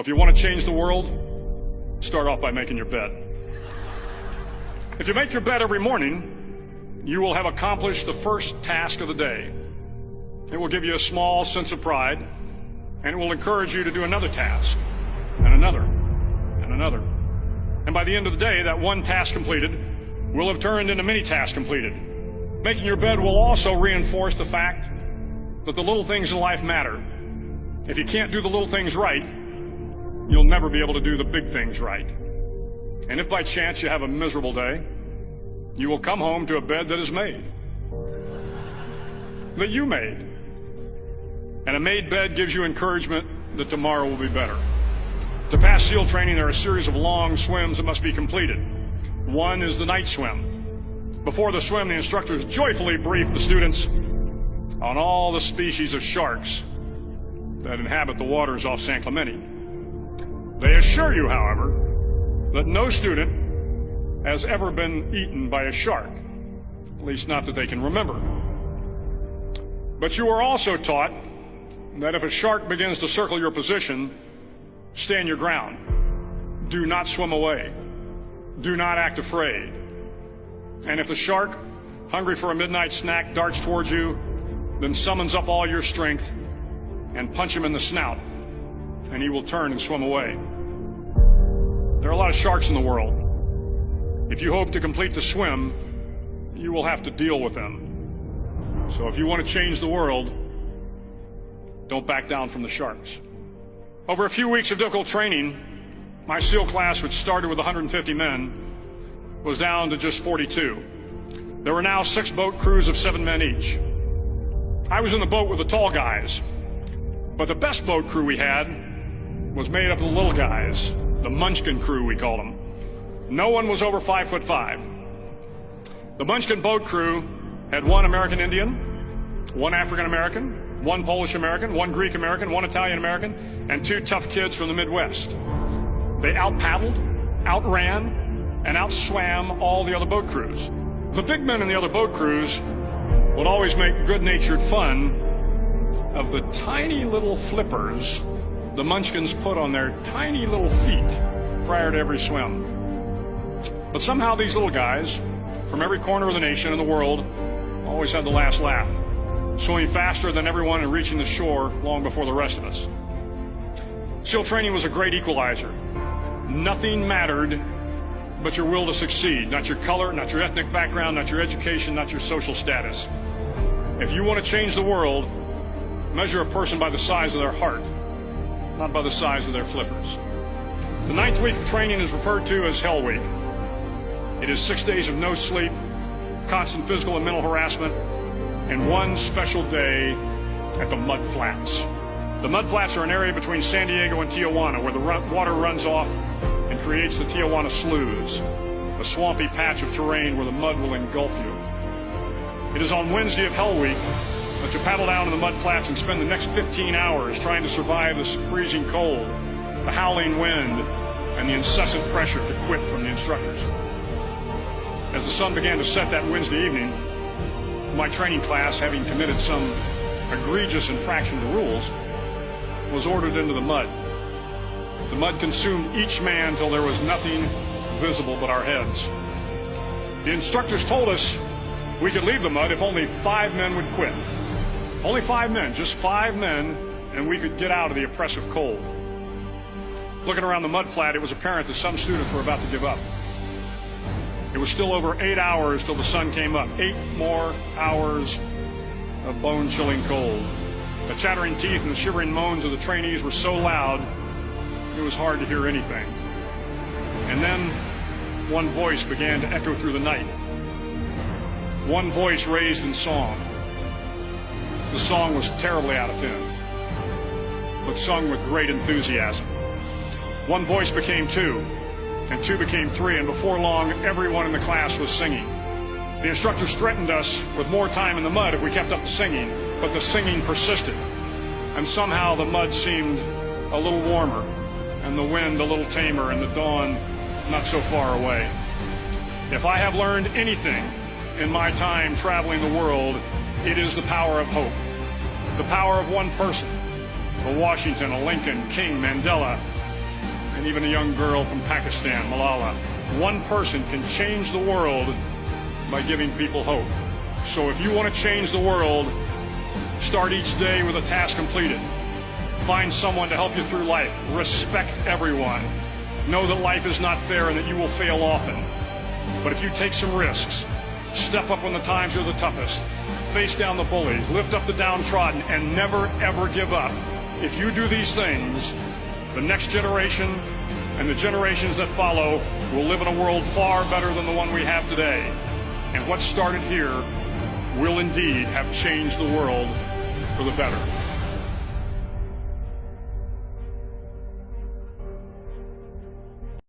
if you want to change the world, start off by making your bed. If you make your bed every morning, you will have accomplished the first task of the day. It will give you a small sense of pride, and it will encourage you to do another task, and another, and another. And by the end of the day, that one task completed will have turned into many tasks completed. Making your bed will also reinforce the fact that the little things in life matter. If you can't do the little things right, you'll never be able to do the big things right. And if by chance you have a miserable day, you will come home to a bed that is made, that you made. And a made bed gives you encouragement that tomorrow will be better. To pass SEAL training, there are a series of long swims that must be completed. One is the night swim. Before the swim, the instructors joyfully brief the students on all the species of sharks that inhabit the waters off San Clemente. They assure you, however, that no student has ever been eaten by a shark, at least not that they can remember. But you are also taught that if a shark begins to circle your position, stand your ground. Do not swim away. Do not act afraid. And if the shark, hungry for a midnight snack, darts towards you, then summons up all your strength and punch him in the snout, and he will turn and swim away. There are a lot of sharks in the world. If you hope to complete the swim, you will have to deal with them. So if you want to change the world, don't back down from the sharks. Over a few weeks of difficult training, my SEAL class, which started with 150 men, was down to just 42. There were now 6 boat crews of 7 men each. I was in the boat with the tall guys, but the best boat crew we had was made up of the little guys, the Munchkin crew, we called them. No one was over 5'5". The Munchkin boat crew had 1 American Indian, 1 African American, 1 Polish American, 1 Greek American, 1 Italian American, and 2 tough kids from the Midwest. They out-paddled, outran, and outswam all the other boat crews. The big men in the other boat crews would always make good-natured fun of the tiny little flippers the Munchkins put on their tiny little feet prior to every swim. But somehow these little guys from every corner of the nation and the world always had the last laugh, swimming faster than everyone and reaching the shore long before the rest of us. SEAL training was a great equalizer. Nothing mattered but your will to succeed, not your color, not your ethnic background, not your education, not your social status. If you want to change the world, measure a person by the size of their heart, not by the size of their flippers. The 9th week of training is referred to as Hell Week. It is 6 days of no sleep, constant physical and mental harassment, and 1 special day at the Mud Flats. The Mud Flats are an area between San Diego and Tijuana where the water runs off and creates the Tijuana Sloughs, a swampy patch of terrain where the mud will engulf you. It is on Wednesday of Hell Week that you paddle down to the Mud Flats and spend the next 15 hours trying to survive the freezing cold, the howling wind, and the incessant pressure to quit from the instructors. As the sun began to set that Wednesday evening, my training class, having committed some egregious infraction to rules, was ordered into the mud. The mud consumed each man till there was nothing visible but our heads. The instructors told us we could leave the mud if only 5 men would quit. Only 5 men, just 5 men, and we could get out of the oppressive cold. Looking around the mud flat, it was apparent that some students were about to give up. It was still over 8 hours till the sun came up. 8 more hours of bone-chilling cold. The chattering teeth and the shivering moans of the trainees were so loud, it was hard to hear anything. And then one voice began to echo through the night. One voice raised in song. The song was terribly out of tune, but sung with great enthusiasm. One voice became 2, and 2 became 3, and before long, everyone in the class was singing. The instructors threatened us with more time in the mud if we kept up the singing, but the singing persisted, and somehow the mud seemed a little warmer, and the wind a little tamer, and the dawn not so far away. If I have learned anything in my time traveling the world, it is the power of hope. The power of one person, a Washington, a Lincoln, King, Mandela, and even a young girl from Pakistan, Malala. One person can change the world by giving people hope. So if you want to change the world, start each day with a task completed. Find someone to help you through life. Respect everyone. Know that life is not fair and that you will fail often. But if you take some risks, step up when the times are the toughest, face down the bullies, lift up the downtrodden, and never, ever give up. If you do these things, the next generation and the generations that follow will live in a world far better than the one we have today. And what started here will indeed have changed the world for the better.